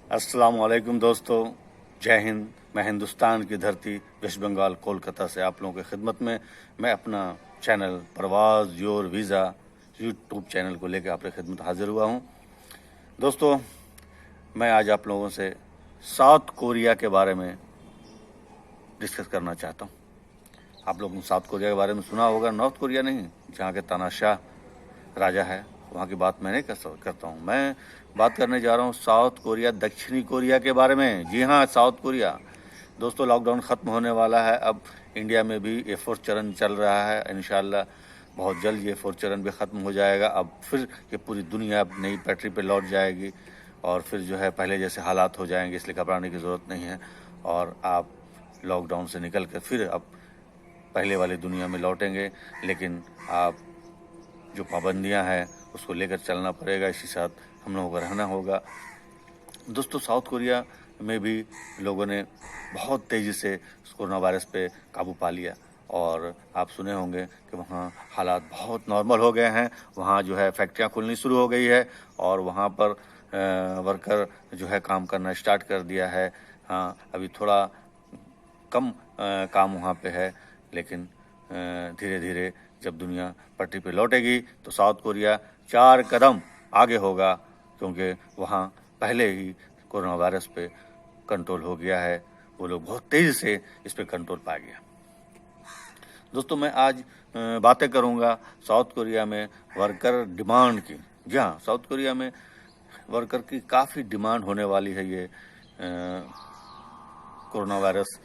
अस्सलाम वालेकुम दोस्तों, जय हिंद। मैं हिंदुस्तान की धरती वेस्ट बंगाल कोलकाता से आप लोगों की खिदमत में मैं अपना channel Parwaaz your visa YouTube channel को लेकर आपकी खिदमत हाजिर हुआ हूं। दोस्तों, मैं आज आप लोगों से साउथ कोरिया के बारे में डिस्कस करना चाहता हूं। आप लोगों ने साउथ कोरिया के बारे में सुना होगा, नॉर्थ कोरिया नहीं, जहाँ के तानाशाह राजा है, वहाँ की बात मैं नहीं करता हूँ। मैं बात करने जा रहा हूँ साउथ कोरिया, दक्षिणी कोरिया के बारे में। जी हाँ, साउथ कोरिया। दोस्तों, लॉकडाउन ख़त्म होने वाला है। अब इंडिया में भी ये 4th चरण चल रहा है। इंशाल्लाह बहुत जल्द ये 4th चरण भी ख़त्म हो जाएगा। अब फिर ये पूरी दुनिया अब नई पटरी पे लौट जाएगी और फिर जो है पहले जैसे हालात हो जाएंगे, इसलिए घबराने की ज़रूरत नहीं है। और आप लॉकडाउन से निकल कर फिर अब पहले वाली दुनिया में लौटेंगे, लेकिन आप जो पाबंदियां हैं उसको लेकर चलना पड़ेगा, इसी साथ हम लोगों को रहना होगा। दोस्तों, साउथ कोरिया में भी लोगों ने बहुत तेज़ी से कोरोना वायरस पे काबू पा लिया और आप सुने होंगे कि वहाँ हालात बहुत नॉर्मल हो गए हैं। वहाँ जो है फैक्ट्रियाँ खुलनी शुरू हो गई है और वहाँ पर वर्कर जो है काम करना स्टार्ट कर दिया है। हाँ, अभी थोड़ा कम काम वहाँ पे है, लेकिन धीरे धीरे जब दुनिया पटरी पे लौटेगी तो साउथ कोरिया 4 कदम आगे होगा, क्योंकि वहाँ पहले ही कोरोना वायरस पे कंट्रोल हो गया है। वो लोग बहुत तेज़ी से इस पे कंट्रोल पा गया। दोस्तों, मैं आज बातें करूँगा साउथ कोरिया में वर्कर डिमांड की। जी हाँ, साउथ कोरिया में वर्कर की काफ़ी डिमांड होने वाली है। ये कोरोना वायरस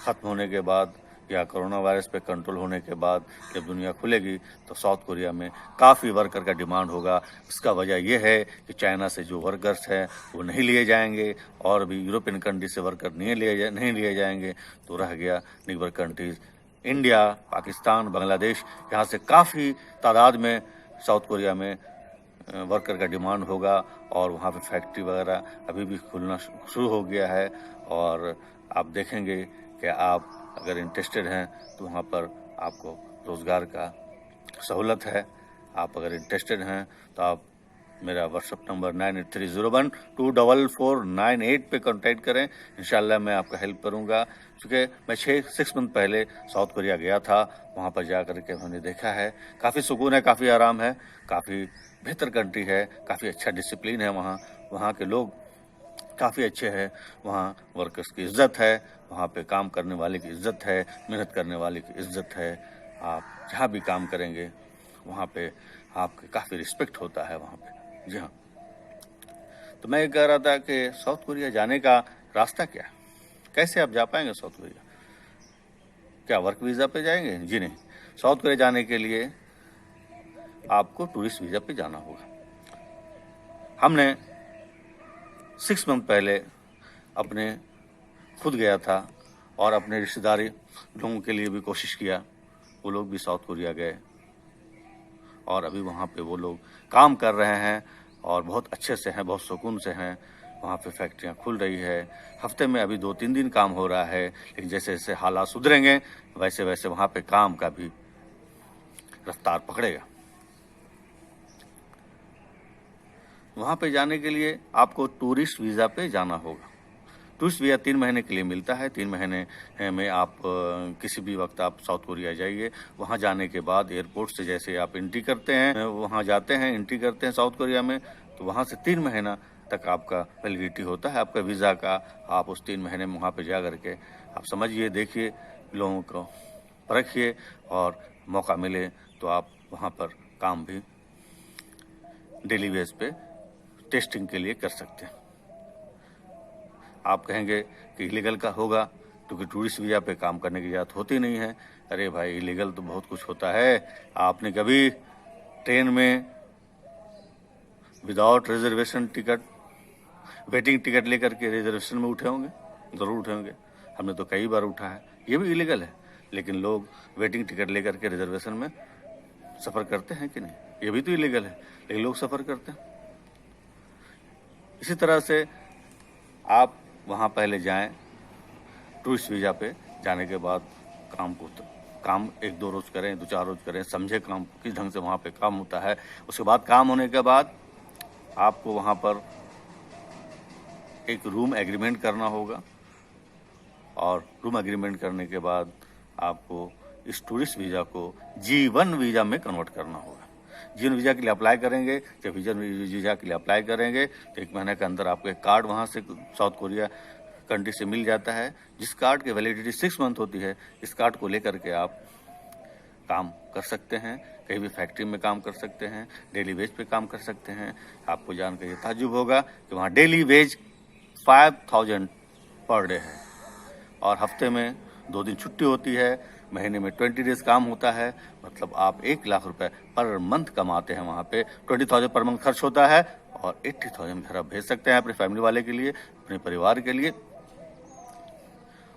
ख़त्म होने के बाद या कोरोना वायरस पे कंट्रोल होने के बाद जब दुनिया खुलेगी तो साउथ कोरिया में काफ़ी वर्कर का डिमांड होगा। इसका वजह यह है कि चाइना से जो वर्कर्स हैं वो नहीं लिए जाएंगे और भी यूरोपियन कंट्री से वर्कर नहीं लिए जाएंगे, तो रह गया neighbour countries India, Pakistan, Bangladesh. यहाँ से काफ़ी तादाद में साउथ कोरिया में वर्कर का डिमांड होगा और वहाँ पे फैक्ट्री वगैरह अभी भी खुलना शुरू हो गया है। और आप देखेंगे कि आप अगर इंटरेस्टेड हैं तो वहाँ पर आपको रोज़गार का सहूलत है। आप अगर इंटरेस्टेड हैं तो आप मेरा व्हाट्सअप नंबर 9830124498 पे कांटेक्ट करें। इंशाल्लाह मैं आपका हेल्प करूंगा, क्योंकि मैं 6 मंथ पहले साउथ कोरिया गया था। वहाँ पर जा कर के हमने देखा है, काफ़ी सुकून है, काफ़ी आराम है, काफ़ी बेहतर कंट्री है, काफ़ी अच्छा डिसिप्लिन है। वहाँ के लोग काफ़ी अच्छे हैं, वहाँ वर्कर्स की इज्जत है, वहाँ पे काम करने वाले की इज्जत है, मेहनत करने वाले की इज्जत है। आप जहाँ भी काम करेंगे वहाँ पे आपके काफ़ी रिस्पेक्ट होता है वहाँ पे। जी हाँ, तो मैं ये कह रहा था कि साउथ कोरिया जाने का रास्ता क्या है, कैसे आप जा पाएंगे साउथ कोरिया? क्या वर्क वीज़ा पे जाएंगे? जी नहीं, साउथ कोरिया जाने के लिए आपको टूरिस्ट वीज़ा पे जाना होगा। हमने 6 मंथ पहले अपने खुद गया था और अपने रिश्तेदारी लोगों के लिए भी कोशिश किया। वो लोग भी साउथ कोरिया गए और अभी वहाँ पे वो लोग काम कर रहे हैं और बहुत अच्छे से हैं, बहुत सुकून से हैं। वहाँ पे फैक्ट्रियाँ खुल रही है, हफ्ते में अभी 2-3 दिन काम हो रहा है, लेकिन जैसे जैसे हालात सुधरेंगे वैसे वैसे वहाँ पे काम का भी रफ्तार पकड़ेगा। वहाँ पे जाने के लिए आपको टूरिस्ट वीज़ा पे जाना होगा। टूरिस्ट वीज़ा 3 महीने के लिए मिलता है। 3 महीने में आप किसी भी वक्त आप साउथ कोरिया जाइए। वहाँ जाने के बाद एयरपोर्ट से जैसे आप एंट्री करते हैं, वहाँ जाते हैं, एंट्री करते हैं साउथ कोरिया में, तो वहाँ से 3 महीना तक आपका वैलिडिटी होता है आपका वीज़ा का। आप उस 3 महीने में वहाँ पे जा करके आप समझिए, देखिए, लोगों को परखिए और मौका मिले तो आप वहाँ पर काम भी डेली बेस पे टेस्टिंग के लिए कर सकते हैं। आप कहेंगे कि इलीगल का होगा, क्योंकि टूरिस्ट वीज़ा पे काम करने की इजाज़त होती नहीं है। अरे भाई, इलीगल तो बहुत कुछ होता है। आपने कभी ट्रेन में without reservation ticket, waiting ticket लेकर के रिजर्वेशन में उठे होंगे? ज़रूर उठे होंगे। हमने तो कई बार उठा है। ये भी इलीगल है, लेकिन लोग वेटिंग टिकट लेकर के रिजर्वेशन में सफ़र करते हैं कि नहीं? ये भी तो इलीगल है, लेकिन लोग सफ़र करते हैं। इसी तरह से आप वहाँ पहले जाएं, टूरिस्ट वीज़ा पे जाने के बाद काम 1-2 रोज़ करें, 2-4 रोज़ करें, समझे काम किस ढंग से वहाँ पे काम होता है। उसके बाद काम होने के बाद आपको वहाँ पर एक रूम एग्रीमेंट करना होगा और रूम एग्रीमेंट करने के बाद आपको इस टूरिस्ट वीज़ा को G1 वीज़ा में कन्वर्ट करना होगा। G1 वीज़ा के लिए अप्लाई करेंगे, जब G1 वीज़ा के लिए अप्लाई करेंगे तो 1 महीने के अंदर आपको एक कार्ड वहाँ से साउथ कोरिया कंट्री से मिल जाता है, जिस कार्ड की वैलिडिटी 6 मंथ होती है। इस कार्ड को लेकर के आप काम कर सकते हैं, कहीं भी फैक्ट्री में काम कर सकते हैं, डेली वेज पे काम कर सकते हैं। आपको जानकर ये ताज्जुब होगा कि वहाँ डेली वेज 5000 पर डे है और हफ्ते में 2 दिन छुट्टी होती है, महीने में 20 डेज काम होता है। मतलब आप 1 लाख रुपए पर मंथ कमाते हैं वहाँ पे। 20,000 पर मंथ खर्च होता है और 80,000 घर आप भेज सकते हैं अपने फैमिली वाले के लिए, अपने परिवार के लिए।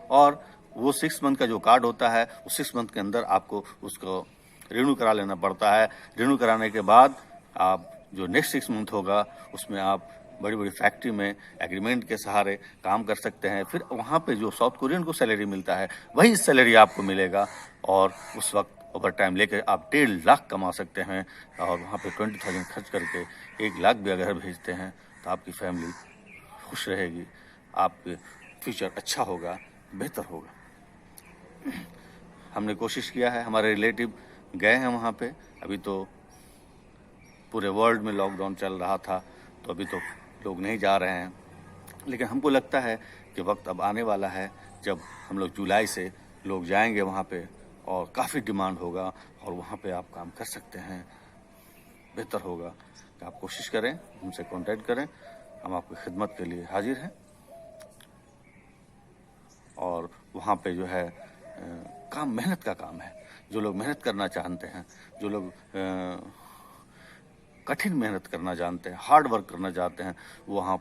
और वो 6 मंथ का जो कार्ड होता है, उस 6 मंथ के अंदर आपको उसको रिन्यू करा लेना पड़ता है। रिन्यू कराने के बाद आप जो नेक्स्ट 6 मंथ होगा उसमें आप बड़ी बड़ी फैक्ट्री में एग्रीमेंट के सहारे काम कर सकते हैं। फिर वहाँ पे जो साउथ कोरियन को सैलरी मिलता है वही सैलरी आपको मिलेगा और उस वक्त ओवर टाइम लेकर आप 1.5 लाख कमा सकते हैं। और वहाँ पे 20,000 खर्च करके 1 लाख भी अगर भेजते हैं तो आपकी फैमिली खुश रहेगी, आपके फ्यूचर अच्छा होगा, बेहतर होगा। हमने कोशिश किया है, हमारे रिलेटिव गए हैं वहाँ पे। अभी तो पूरे वर्ल्ड में लॉकडाउन चल रहा था तो अभी तो लोग नहीं जा रहे हैं, लेकिन हमको लगता है कि वक्त अब आने वाला है जब हम लोग जुलाई से लोग जाएंगे वहाँ पे और काफ़ी डिमांड होगा और वहाँ पे आप काम कर सकते हैं। बेहतर होगा कि आप कोशिश करें, हमसे कांटेक्ट करें, हम आपकी खिदमत के लिए हाजिर हैं। और वहाँ पे जो है काम मेहनत का काम है। जो लोग मेहनत करना चाहते हैं, जो लोग कठिन मेहनत करना जानते हैं, हार्ड वर्क करना चाहते हैं, वहाँ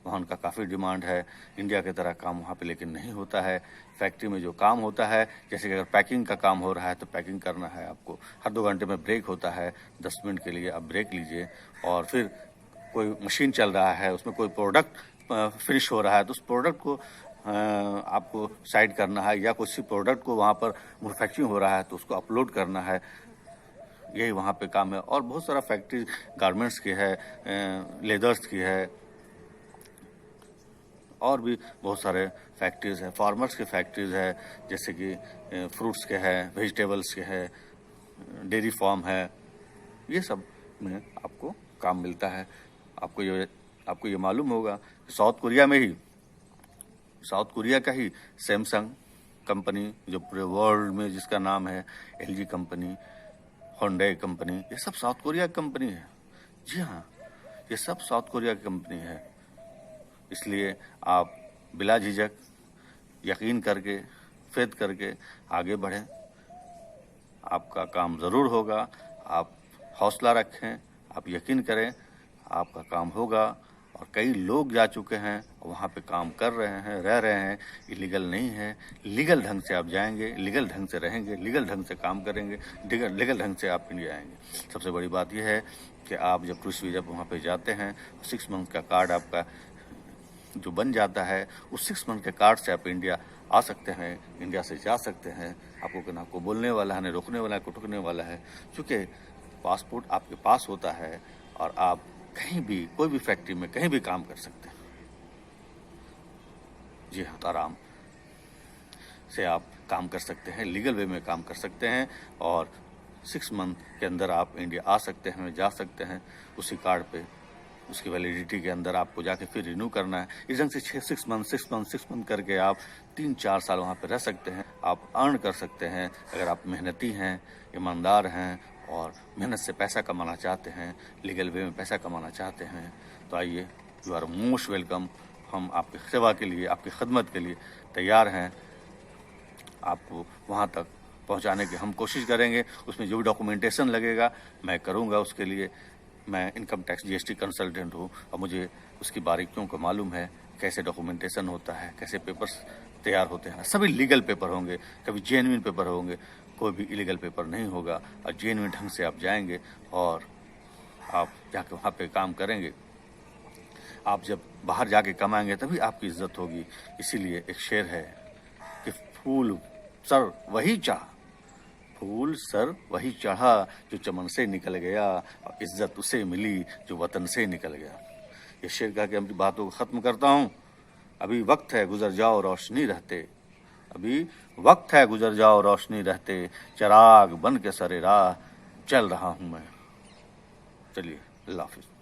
उनका काफ़ी डिमांड है। इंडिया की तरह काम वहाँ पे लेकिन नहीं होता है। फैक्ट्री में जो काम होता है, जैसे कि अगर पैकिंग का काम हो रहा है तो पैकिंग करना है आपको, हर 2 घंटे में ब्रेक होता है, 10 मिनट के लिए आप ब्रेक लीजिए। और फिर कोई मशीन चल रहा है, उसमें कोई प्रोडक्ट फिनिश हो रहा है तो उस प्रोडक्ट को आपको साइड करना है, या किसी प्रोडक्ट को वहाँ पर मैन्युफैक्चरिंग हो रहा है तो उसको अपलोड करना है। यही वहाँ पे काम है। और बहुत सारा फैक्ट्री गारमेंट्स की है, लेदर्स की है, और भी बहुत सारे फैक्ट्रीज है, फार्मर्स की फैक्ट्रीज है, जैसे कि फ्रूट्स के हैं, वेजिटेबल्स के हैं, डेयरी फार्म है। ये सब में आपको काम मिलता है। आपको ये मालूम होगा कि साउथ कोरिया का ही सैमसंग कंपनी, जो पूरे वर्ल्ड में जिसका नाम है, LG कंपनी, होंडा कंपनी, ये सब साउथ कोरिया की कंपनी है। जी हाँ, ये सब साउथ कोरिया की कंपनी है। इसलिए आप बिला झिझक यकीन करके, फेथ करके आगे बढ़ें। आपका काम ज़रूर होगा। आप हौसला रखें, आप यकीन करें, आपका काम होगा। और कई लोग जा चुके हैं, वहाँ पे काम कर रहे हैं, रह रहे हैं। इलीगल नहीं है, लीगल ढंग से आप जाएंगे, लीगल ढंग से रहेंगे, लीगल ढंग से काम करेंगे, लीगल ढंग से आप इंडिया आएंगे। सबसे बड़ी बात यह है कि आप जब टूरिस्ट वीज़ा वहाँ पे जाते हैं, 6 मंथ का कार्ड आपका जो बन जाता है, उस 6 मंथ के कार्ड से आप इंडिया आ सकते हैं, इंडिया से जा सकते हैं। आपको ना आपको बोलने वाला है, ना रोकने वाला है, को टोकने वाला है, क्योंकि पासपोर्ट आपके पास होता है और आप कहीं भी, कोई भी फैक्ट्री में कहीं भी काम कर सकते हैं। जी हाँ, तो आराम से आप काम कर सकते हैं, लीगल वे में काम कर सकते हैं और 6 मंथ के अंदर आप इंडिया आ सकते हैं, जा सकते हैं। उसी कार्ड पे उसकी वैलिडिटी के अंदर आपको जाके फिर रिन्यू करना है। इस ढंग से 6 मंथ करके आप 3-4 साल वहाँ पे रह सकते हैं। आप अर्न कर सकते हैं अगर आप मेहनती हैं, ईमानदार हैं और मेहनत से पैसा कमाना चाहते हैं, लीगल वे में पैसा कमाना चाहते हैं। तो आइए, यू आर मोस्ट वेलकम। हम आपकी सेवा के लिए, आपकी खिदमत के लिए तैयार हैं। आपको वहाँ तक पहुँचाने की हम कोशिश करेंगे। उसमें जो भी डॉक्यूमेंटेशन लगेगा मैं करूँगा। उसके लिए मैं इनकम टैक्स GST कंसल्टेंट हूँ और मुझे उसकी बारीकियों को मालूम है, कैसे डॉक्यूमेंटेशन होता है, कैसे पेपर्स तैयार होते हैं। सभी लीगल पेपर होंगे, कभी जेन्युइन पेपर होंगे, कोई भी इलीगल पेपर नहीं होगा। और जेन्युइन ढंग से आप जाएंगे और आप जाके वहाँ पे काम करेंगे। आप जब बाहर जाके कमाएंगे तभी आपकी इज्जत होगी। इसीलिए एक शेर है कि फूल सर वही चढ़ा जो चमन से निकल गया, और इज्जत उसे मिली जो वतन से निकल गया। ये शेर कह के अपनी बातों को ख़त्म करता हूँ। अभी वक्त है गुजर जाओ रोशनी रहते, अभी वक्त है गुजर जाओ रोशनी रहते, चिराग बन के सरे राह चल रहा हूं मैं। चलिए, अल्लाह हाफिज।